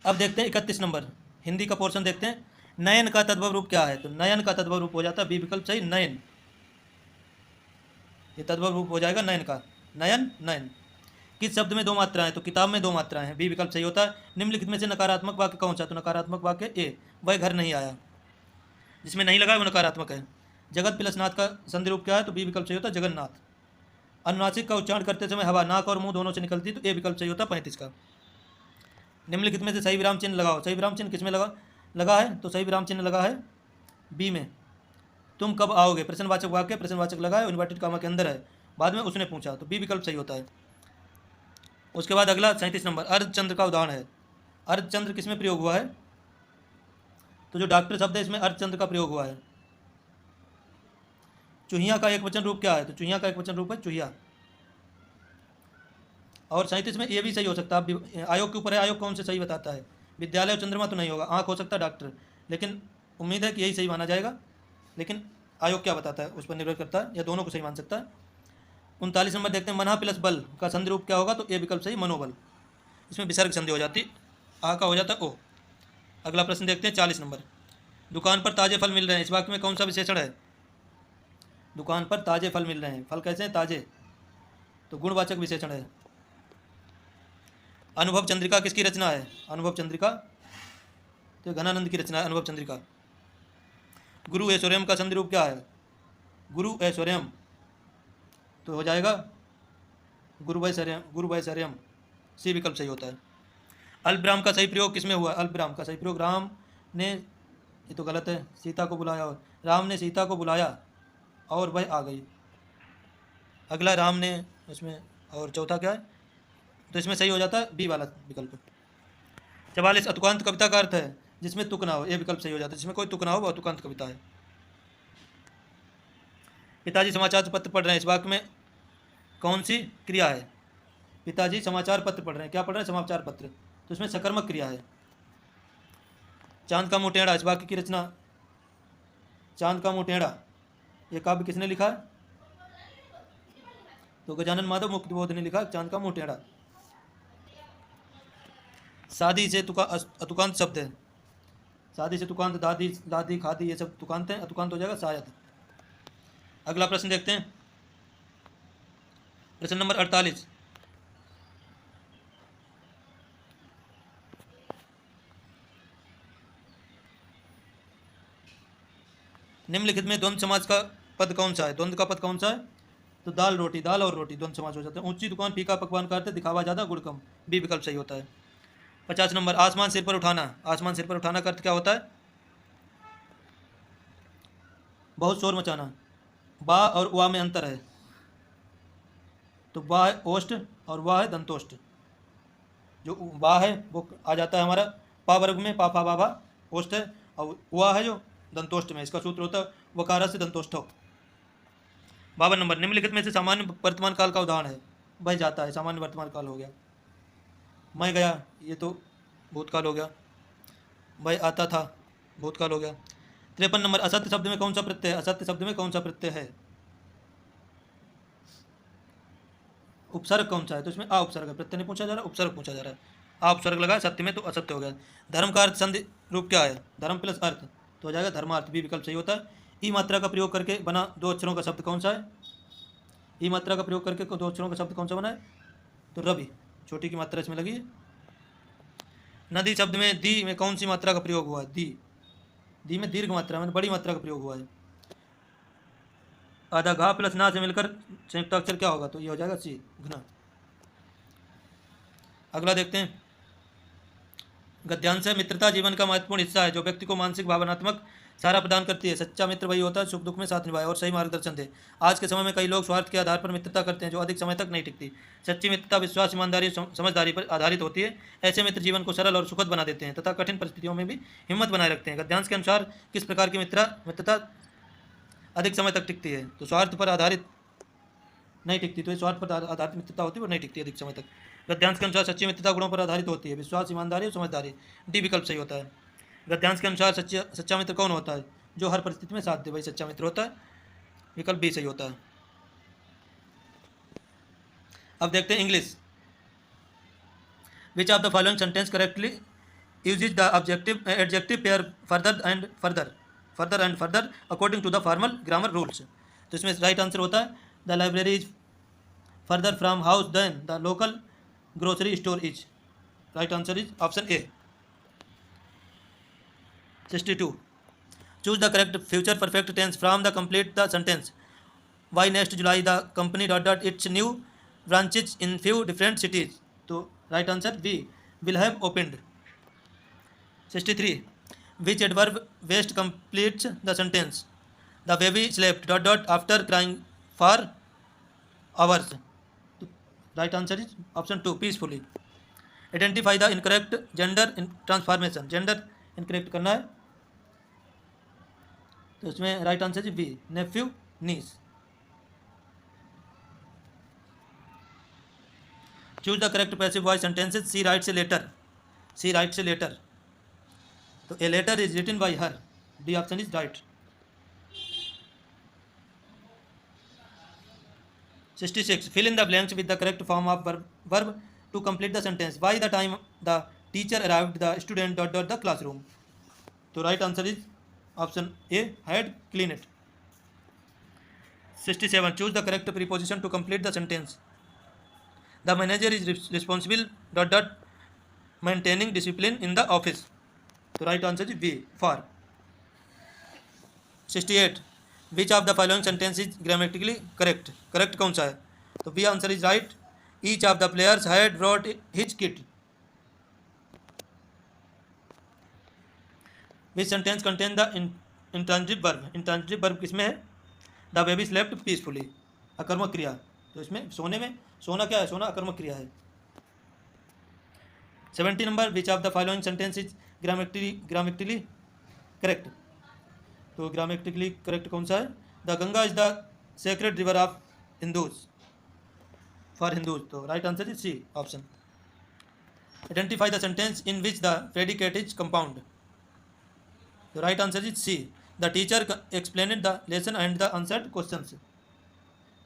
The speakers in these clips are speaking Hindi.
अब देखते हैं 31 नंबर हिंदी का पोर्शन देखते हैं। नयन का तद्भव रूप क्या है? तो नयन का तद्भव रूप हो जाता है बी विकल्प सही, नयन। ये तद्भव रूप हो जाएगा नयन का, नयन नयन। किस शब्द में दो मात्राएं? तो किताब में दो मात्राएं हैं, बी विकल्प सही होता है। निम्नलिखित में से नकारात्मक वाक्य कौन सा? तो नकारात्मक वाक्य ए, वह घर नहीं आया। जिसमें नहीं लगा है वो नकारात्मक है। जगत प्लस नाथ का संधि रूप क्या है? तो बी विकल्प सही होता है, जगन्नाथ। अनुनासिक का उच्चारण करते समय हवा नाक और मुंह दोनों से निकलती, तो ए विकल्प सही होता है 35 का। निम्नलिखित में से सही विराम चिन्ह लगाओ। सही विराम चिन्ह किसमें लगा है? तो सही विराम चिन्ह लगा है बी में। तुम कब आओगे? प्रश्नवाचक वाक्य, प्रश्नवाचक लगा है, इन्वर्टेड कामा के अंदर है, बाद में उसने पूछा, तो बी विकल्प सही होता है। उसके बाद अगला 37 नंबर अर्धचंद्र का उदाहरण है। अर्धचंद्र किसमें प्रयोग हुआ है? तो जो डॉक्टर शब्द है इसमें अर्धचंद्र का प्रयोग हुआ है। चूहिया का एक वचन रूप क्या है? तो चूहिया का एक वचन रूप है चूहिया। और 37 में ये भी सही हो सकता है, आयोग के ऊपर है, आयोग कौन से सही बताता है। विद्यालय और चंद्रमा तो नहीं होगा, आँख हो सकता है डॉक्टर, लेकिन उम्मीद है कि यही सही माना जाएगा, लेकिन आयोग क्या बताता है उस पर निर्भर करता है, या दोनों को सही मान सकता है। 39 नंबर देखते हैं मना प्लस बल का संधि रूप क्या होगा? तो ए विकल्प सही, मनोबल। इसमें विसर्ग संधि हो जाती, आ का हो जाता ओ। अगला प्रश्न देखते हैं 40 नंबर। दुकान पर ताजे फल मिल रहे हैं, इस वाक्य में कौन सा विशेषण है? दुकान पर ताजे फल मिल रहे हैं, फल कैसे हैं? ताजे, तो गुणवाचक विशेषण है। अनुभव चंद्रिका किसकी रचना है? अनुभव चंद्रिका तो घनानंद की रचना है अनुभव चंद्रिका। गुरु ऐश्वर्यम का संधि रूप क्या है? गुरु ऐश्वर्यम, तो हो जाएगा गुरु वैश्वर्यम, गुरु वैश्वर्यम, सी विकल्प सही होता है। अल्पविराम का सही प्रयोग किसमें हुआ? अल्पविराम का सही प्रयोग राम ने, ये तो गलत है, सीता को बुलाया, और राम ने सीता को बुलाया और वह आ गई। अगला राम ने उसमें, और चौथा क्या है? तो इसमें सही हो जाता है बी वाला विकल्प। 44 अतुकांत कविता का अर्थ है जिसमें तुक ना हो, ये विकल्प सही हो जाता है, जिसमें कोई तुक ना हो वह अतुकांत कविता है। पिताजी समाचार पत्र पढ़ रहे हैं, इस वाक्य में कौन सी क्रिया है? पिताजी समाचार पत्र पढ़ रहे हैं, क्या पढ़ रहे हैं? समाचार पत्र, तो इसमें सकर्मक क्रिया है। चांद का मुँह टेढ़ा, इस वाक्य की रचना, चांद का मुँह टेढ़ा, ये काव्य किसने लिखा है? तो गजानन माधव मुक्तिबोध ने लिखा चांद का मुँह टेढ़ा। शादी से अतुकांत शब्द है, शादी से तुकांत, दादी दादी खादी, ये सब तुकांत हैं, अतुकांत हो जाएगा शायद। अगला प्रश्न देखते हैं, प्रश्न नंबर 48। निम्नलिखित में द्वंद्व समाज का पद कौन सा है? द्वंद्व का पद कौन सा है? तो दाल रोटी, दाल और रोटी द्वंद्व समाज हो जाते हैं। ऊंची दुकान फीका पकवान का अर्थ दिखावा ज़्यादा गुड़ कम, बी विकल्प सही होता है। 50 नंबर आसमान सिर पर उठाना, आसमान सिर पर उठाना का अर्थ क्या होता है? बहुत शोर मचाना। बा और वा में अंतर है, तो बा है ओष्ठ और वाह है दंतोष्ठ। जो बा है वो आ जाता है हमारा पा वर्ग में, पा पा बा बा ओष्ठ है, और वा है जो दंतोष्ठ में, इसका सूत्र होता है वकार से दंतोष्ठ। 52 नंबर निम्नलिखित में से सामान्य वर्तमान काल का उदाहरण है, बह जाता है, सामान्य वर्तमान काल हो गया। मैं गया, ये तो भूतकाल हो गया। वह आता था, भूतकाल हो गया। 53 नंबर असत्य शब्द में कौन सा प्रत्यय है? असत्य शब्द में कौन सा प्रत्यय है? उपसर्ग कौन सा है? तो इसमें आ उपसर्ग है, प्रत्यय नहीं पूछा जा रहा, उपसर्ग पूछा जा रहा है। आ उपसर्ग लगा सत्य में, तो असत्य हो गया। धर्म का अर्थ संधि रूप क्या है? धर्म प्लस अर्थ, तो हो जाएगा धर्मार्थ, बी विकल्प सही होता है। ई मात्रा का प्रयोग करके बना दो अक्षरों का शब्द कौन सा है? ई मात्रा का प्रयोग करके दो अक्षरों का शब्द कौन सा बना है? तो रवि, छोटी की मात्रा इसमें लगी है। नदी शब्द में दी में कौन सी मात्रा का प्रयोग हुआ है? दी, दी में दीर्घ मात्रा में बड़ी मात्रा का प्रयोग हुआ है। आधा घा प्लस ना से मिलकर संयुक्त अक्षर क्या होगा? तो ये हो जाएगा सी, घना। अगला देखते हैं, गद्यांश है मित्रता जीवन का महत्वपूर्ण हिस्सा है जो व्यक्ति को मानसिक भावनात्मक सहारा प्रदान करती है। सच्चा मित्र वही होता है सुख दुख में साथ निभाए और सही मार्गदर्शन दे। आज के समय में कई लोग स्वार्थ के आधार पर मित्रता करते हैं जो अधिक समय तक नहीं टिकती। सच्ची मित्रता विश्वास, ईमानदारी, समझदारी पर आधारित होती है। ऐसे मित्र जीवन को सरल और सुखद बना देते हैं तथा कठिन परिस्थितियों में भी हिम्मत बनाए रखते हैं। गद्यांश के अनुसार किस प्रकार की मित्रता अधिक समय तक टिकती है? तो स्वार्थ पर आधारित नहीं टिकती, तो ये स्वार्थ पर आधारित मित्रता होती है और नहीं टिकती अधिक समय तक। गद्यांश के अनुसार सच्ची मित्रता गुणों पर आधारित होती है, विश्वास, ईमानदारी और समझदारी, डी विकल्प सही होता है। गद्यांश के अनुसार सच्चा मित्र कौन होता है? जो हर परिस्थिति में साथ दे, वही सच्चा मित्र होता है, विकल्प बी सही होता है। अब देखते हैं English. Which of the following sentence correctly uses the adjective pair further according to the formal grammar rules. तो इसमें राइट आंसर होता है the library is further from house than the local grocery store is. Right answer is option A. 62. Choose the correct future perfect tense from the complete the sentence. Why next July the company its new branches in few different cities. तो right answer B will have opened. 63. Which adverb waste completes the sentence. The baby slept after crying for hours. Right answer is option 2 peacefully. Identify the incorrect gender in transformation. Gender incorrect करना है तो इसमें राइट आंसर है B nephew niece. Choose the correct passive voice sentences. C writes a letter. तो a letter is written by her. D option is right. 66. Fill in the blanks with the correct form of verb to complete the sentence. By the time the teacher arrived, the student the classroom. तो right answer is option A had clean it. 67. Choose the correct preposition to complete the sentence. The manager is responsible maintaining discipline in the office. तो right answer is B four. 68. Which of the following sentence is grammatically correct? Correct कौन सा है? तो B answer is right. Each of the players had brought his kit. Which sentence contain the intransitive verb? Intransitive verb किसमें है? The baby slept peacefully. अकर्मक क्रिया. तो इसमें सोने में सोना क्या है? सोना अकर्मक क्रिया है. 70 नंबर. Which of the following sentence is grammatically correct? तो ग्रामेटिकली करेक्ट कौन सा है? The Ganga is the sacred river of Hindus for Hindus. तो right answer is C option. Identify the sentence in which the predicate is compound. तो right answer is C the teacher explained the lesson and the answered questions.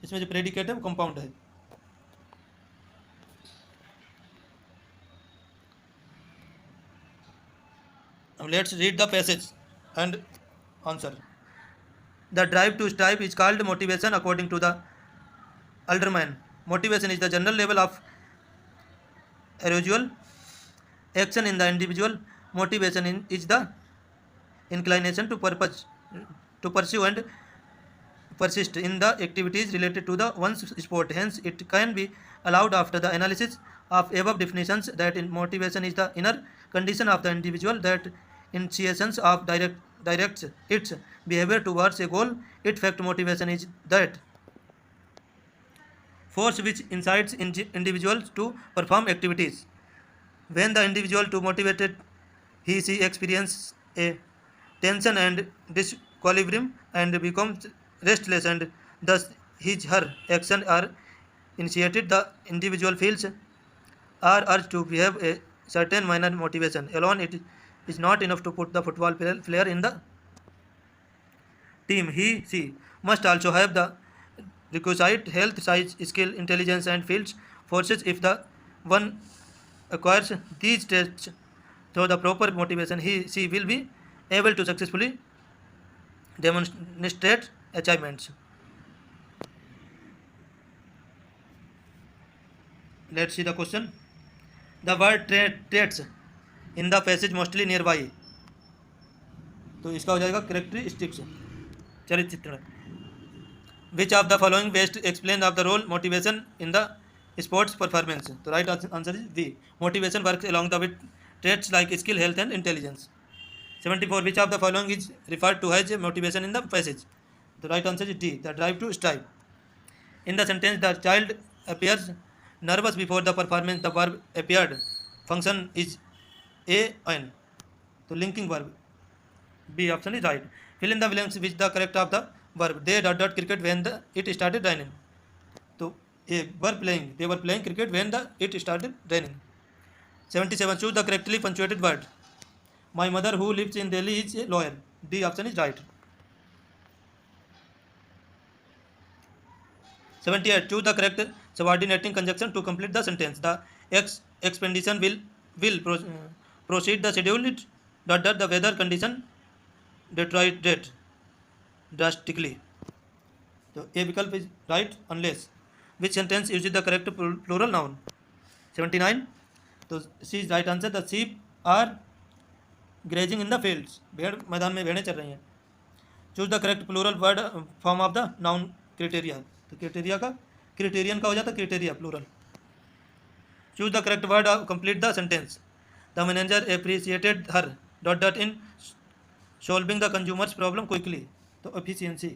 इसमें जो प्रेडिकेट है वो कंपाउंड है. Let's read the passage and answer. The drive to strive is called motivation according to the Alderman. Motivation is the general level of arousal action in the individual. Motivation is the inclination to pursue and persist in the activities related to the one's sport. Hence it can be allowed after the analysis of above definitions that motivation is the inner condition of the individual that initiations of directs its behavior towards a goal. Its fact motivation is that force which incites individuals to perform activities. When the individual to motivated, he experiences a tension and disequilibrium and becomes restless and thus her action are initiated. The individual feels or urged to behave a certain minor motivation alone. It is not enough to put the football player in the team. She must also have the requisite health, size, skill, intelligence and fields forces. If the one acquires these traits through the proper motivation, she will be able to successfully demonstrate achievements. Let's see the question. The word traits in the passage mostly nearby. तो इसका हो जाएगा characteristics. चरित्र. Which of the following best explain of the role motivation in the sports performance? तो right answer is B. Motivation works along the with traits like skill, health and intelligence. 74. Which of the following is referred to as motivation in the passage? The right answer is D. The drive to strive. In the sentence, the child appears nervous before the performance. The verb appeared function is an. So linking verb. B option is right. Fill in the blanks with the correct of the verb. They cricket when it started raining. So they were playing cricket when it started raining. 77. Choose the correctly punctuated word. My mother who lives in Delhi is a lawyer. D option is right. 78. Choose the correct subordinating conjunction to complete the sentence. The expedition will proceed the scheduled dot dot the weather condition date drastically. तो ए विकल्प is right unless which sentence use the correct plural noun. 79, तो C is right answer, the sheep are grazing in the fields, भेड़ मैदान में भेड़ें चल रही हैं। Choose the correct plural word form of the noun criteria, तो क्राइटेरिया का क्राइटेरियन का हो जाता है criteria plural. Choose the correct word complete the sentence, the manager appreciated her dot dot in solving the consumers problem quickly, तो efficiency.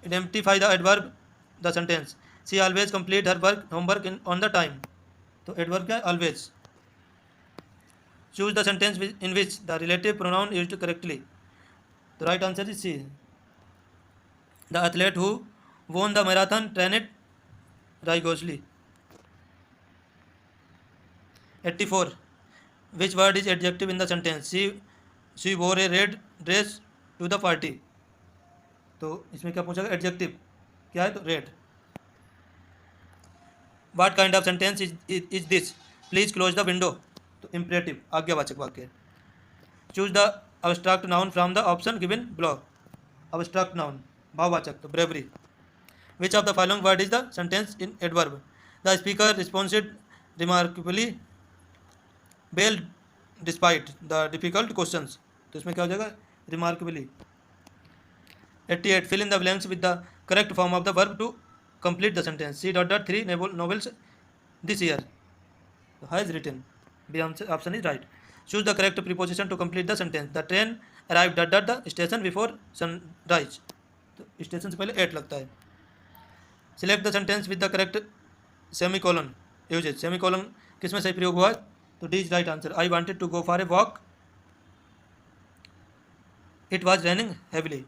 Identify the adverb the sentence, she always complete her work homework in on the time, तो एडवर्ब क्या है always. Choose the sentence in which the relative pronoun used correctly, तो right answer is C, the athlete who won the marathon trained rigorously। 84, which word is adjective in the sentence, she wore a red dress to the party, तो इसमें क्या पूछा गया एडजेक्टिव क्या है, तो red. What kind of sentence is this, please close the window, तो इम्परेटिव आज्ञावाचक वाक्य। Choose the abstract noun from the option given below, abstract noun भाववाचक, तो bravery. Which of the following word is the sentence in adverb, the speaker responded remarkably well despite the difficult questions, तो इसमें क्या हो जाएगा remarkably. 88, fill in the blanks with the correct form of the verb to complete the sentence, C dot dot 3 novels this year has written, B option is right. Choose the correct preposition to complete the sentence, the train arrive dot dot the station before sunrise, तो स्टेशन से पहले 8 लगता है। Select the sentence with the correct semicolon usage, semicolon किसमें सही प्रयोग हुआ है, तो D is right answer, I wanted to go for a walk it was raining heavily.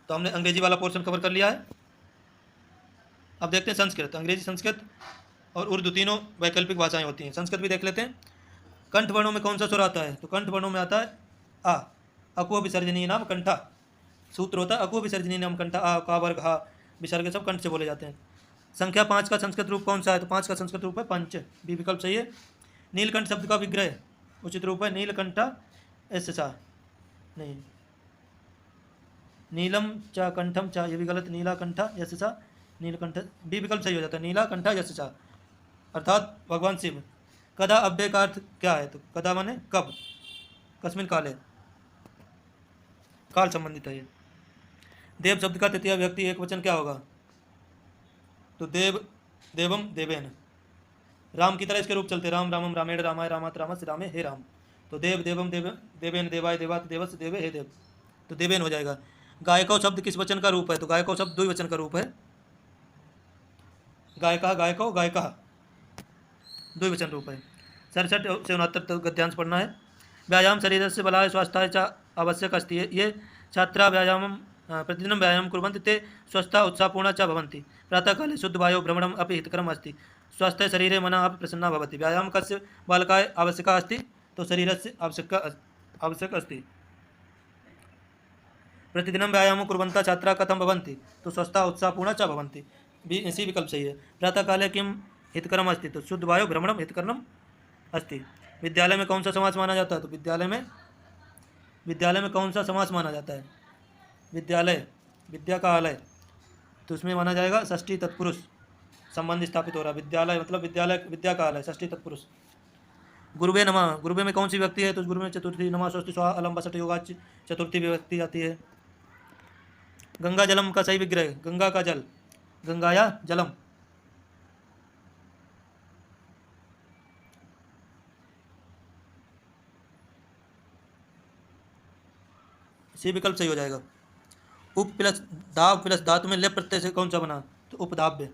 तो हमने अंग्रेजी वाला पोर्शन कवर कर लिया है। अब देखते हैं संस्कृत। अंग्रेजी, संस्कृत और उर्दू तीनों वैकल्पिक भाषाएं होती हैं। संस्कृत भी देख लेते हैं। कंठ वर्णों में कौन सा स्वर आता है, तो कंठ वर्णों में आता है आ, अकुह विसर्जनीय नाम कंठा, सूत्र होता है अकुह विसर्जनीय नाम कंठा, आ का वर्ग हा विसर्ग सब कंठ से बोले जाते हैं। संख्या 5 का संस्कृत रूप कौन सा है, तो 5 का संस्कृत रूप है पंच, बी विकल्प सही है। नीलकंठ शब्द का विग्रह उचित रूप है नीलकंठा ऐसा नहीं, नीलम चा कंठम चा, ये भी गलत, नीला कंठा यशसा नीलकंठ, बी विकल्प सही हो जाता है नीला कंठा यशसा, अर्थात भगवान शिव। कदा अव्यय का अर्थ क्या है, तो कदा माने कब, कस्मिन काले, काल संबंधित है ये। देव शब्द का तृतीय व्यक्ति एक वचन क्या होगा, तो देव देवम देवेन। राम की तरह इसके रूप चलते, राम रामम रामेण रामाय रामात रामस रामे हे राम, तो देव देवम देवेन देवाय देवात देवस देवे हे देव, तो देवेन हो जाएगा। गायको शब्द किस वचन का रूप है, तो गायको शब्द द्विवचन का रूप है, गायका गायको गायका द्विवचन रूप है। 67 से 69 तक गद्यांश पढ़ना है। व्यायाम शरीर से बलाय स्वास्थ्य च आवश्यक अस्ति, ये छात्रा व्यायामं प्रतिदिनं व्यायामं कुर्वन्ति ते स्वस्था उत्साहपूर्णा च भवन्ति, प्रातःकाले शुद्धवायौ भ्रमणम् अपि हितकरम् अस्ति, स्वस्थ शरीरे मनः अपि प्रसन्ना भवति। व्यायाम कस्य बालकाय आवश्यकः अस्ति, तो शरीरस्य आवश्यक अस्ति। प्रतिदिनं व्यायामं कुर्वन्तः छात्रा कथं भवन्ति, तो स्वस्था उत्साहपूर्णा च भवन्ति, बी इसी विकल्प सही है। प्रातःकाले किं हितकरम् अस्ति, तो शुद्ध वायु भ्रमणम हितकरम अस्ति। विद्यालय में कौन सा समास माना जाता है, तो विद्यालय में कौन सा समास माना जाता है, विद्यालय विद्या का आलय, तो उसमें माना जाएगा षष्ठी तत्पुरुष संबंध स्थापित हो रहा है। विद्यालय मतलब विद्यालय विद्या का आलय, षष्ठी तत्पुरुष। गुरुवे नमः, गुरुवे में कौन सी व्यक्ति है, तो गुरु में चतुर्थी, नमः स्वस्ति स्वाहा अलम बसठ योगा चतुर्थी व्यक्ति आती है। गंगा जलम का सही विग्रह, गंगा का जल, गंगाया जलम। सी विकल्प सही हो जाएगा। उप प्लस दाव प्लस धातु में लेप प्रत्यय से कौन सा बना, तो उपदाव्य,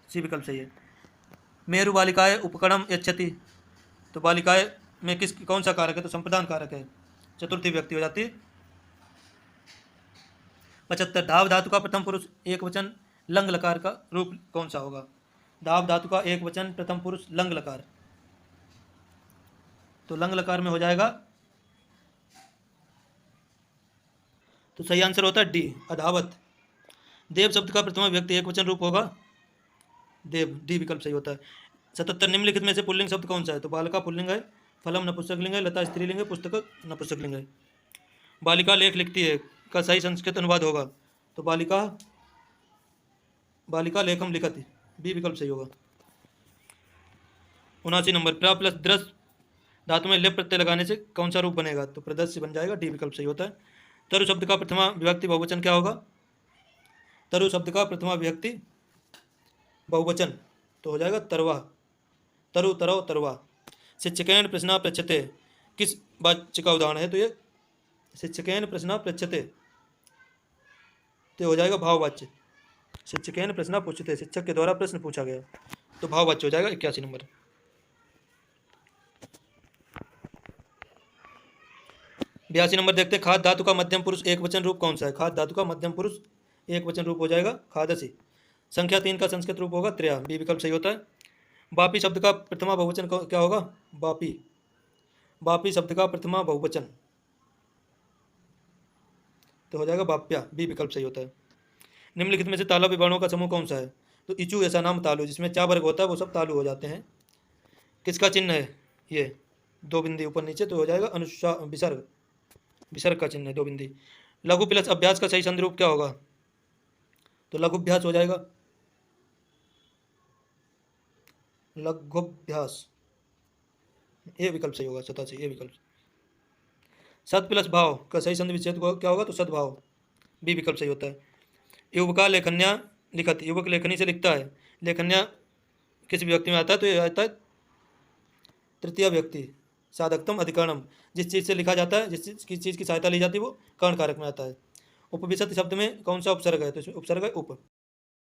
सी विकल्प सही है। मेरु बालिकाएं उपकरणम यच्छति, तो बालिकाएं में किस कौन सा कारक है, तो संप्रदान कारक है, चतुर्थी व्यक्ति हो जाती है। 75 धाव धातु का प्रथम पुरुष एक वचन लंग लकार का रूप कौन सा होगा, धाव धातु का एक वचन प्रथम पुरुष लंग लकार, तो लंग लकार में हो जाएगा, तो सही आंसर होता है डी अधावत। देव शब्द का प्रथम व्यक्ति एक वचन रूप होगा देव, डी विकल्प सही होता है। 77 निम्नलिखित में से पुल्लिंग शब्द कौन सा है? तो बालिका पुल्लिंग है, फलम नपुंसकलिंग है, लता स्त्रीलिंग है, पुस्तक नपुंसकलिंग है। बालिका लेख लिखती है का सही संस्कृत अनुवाद होगा तो बालिका बालिका लेखम लिखति, बी विकल्प सही होगा। 79 नंबर, प्रा प्लस द्रस धातु में लेप प्रत्यय लगाने से कौन सा रूप बनेगा? तो प्रदस्य बन जाएगा, डी विकल्प सही होता है। तरु शब्द का प्रथमा विभक्ति बहुवचन क्या होगा? तरु शब्द का प्रथमा विभक्ति बहुवचन तो हो जाएगा तरवा, तरु तरव तरवा। शिक्षकेन प्रश्न पृच्छते किस वाच्य का उदाहरण है? तो ये शिक्षकेन प्रश्न पृच्छते तो हो जाएगा भाववाच्य। शिक्षकेन प्रश्न पूछते, शिक्षक के द्वारा प्रश्न पूछा गया तो भाववाच्य हो जाएगा। 81 नंबर। 82 नंबर देखते हैं, खाद धातु का मध्यम पुरुष एक वचन रूप कौन सा है? खाद धातु का मध्यम पुरुष एक वचन रूप हो जाएगा खादसी। संख्या 3 का संस्कृत रूप होगा त्रया, बी विकल्प सही होता है। बापी शब्द का प्रथमा बहुवचन क्या होगा? बापी। बापी शब्द का प्रथमा बहुवचन तो हो जाएगा बाप्या, बी विकल्प सही होता है। निम्नलिखित में से तालव्य विवर्णों का समूह कौन सा है? तो इचू ऐसा नाम तालु, जिसमें 4 वर्ग होता है वो सब तालु हो जाते हैं। किसका चिन्ह है ये? 2 बिंदी ऊपर नीचे तो हो जाएगा अनुस्वार विसर्ग, विसर्ग का चिन्ह है 2 बिंदी। लघु प्लस अभ्यास का सही संधि रूप क्या होगा? तो लघुभ्यास हो जाएगा, लघुभ्यास, ए विकल्प सही होगा, 87 ए विकल्प। सद प्लस भाव का सही संधि विच्छेद क्या होगा? तो सद्भाव, बी विकल्प सही होता है। युवका लेखन्या लिखत, युवक लेखनी से लिखता है, लेखन्या किस व्यक्ति में आता है? तो ये आता है तृतीय व्यक्ति साधकतम अधिकरणम, जिस चीज़ से लिखा जाता है, जिस चीज़ की सहायता ली जाती है वो कर्ण कारक में आता है। उपविशत शब्द में कौन सा उपसर्ग है? तो इसमें उपसर्ग है उप,